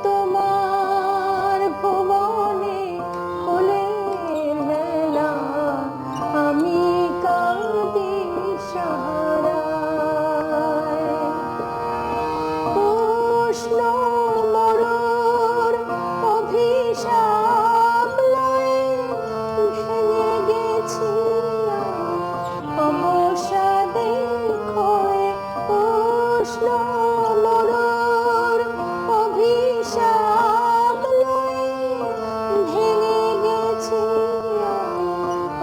তোমার ভুবনে ফুলের মেলা, আমি কাঁদি সাহারায়। উষ্ণ মরুর অভিশাপ লয়ে ভেঙে গেছি অবসাদে ক্ষয়ে। উষ্ণ মরুর অভিশাপ লয়ে ভেঙে গেছি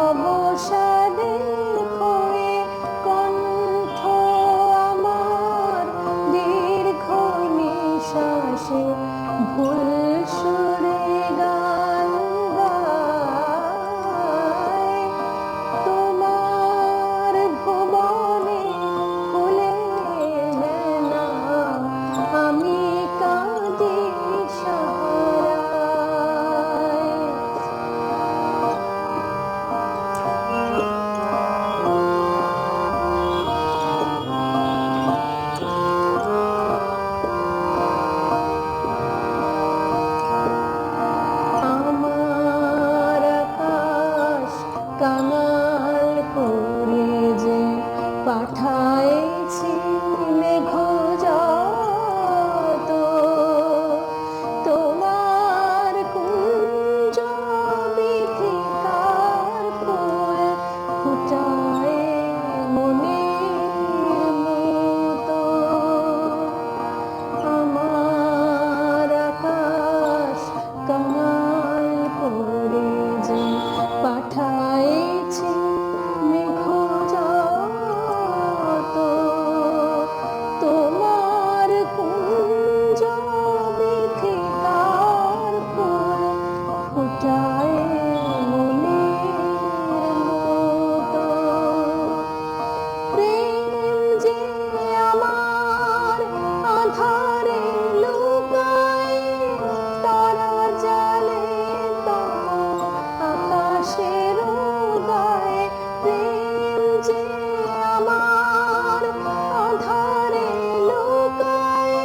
অবসাদে ক্ষয়ে। কণ্ঠ আমার দীর্ঘ নিঃশ্বাসে ভুল সুরে গান গায়। তোমার ভুবনে ফুলের মেলা, আমি কাঁদি সাহারায়। আমার আকাশ কাঙাল করে যে পাঠাইছি মেঘযত, তোমার কুঞ্জ বিথিকার ফুল ফুটায় মনের মতো। আমার আকাশ কাঙাল করে যে পাঠাইছি মেঘযত, তোমার কুঞ্জ বিথিকার ফুল ফুটায় মনের মতো। প্রেম যে আমার আধারে লুকায়, তারা জালে তবু আকাশের গায়ে। প্রেম যে আমার আধারে লুকায়,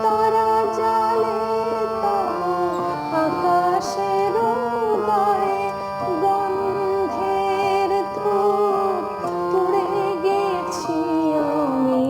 তারা জালে তবু আকাশের গায়ে। গন্ধের ধূপ পুড়ে গেছি আমি।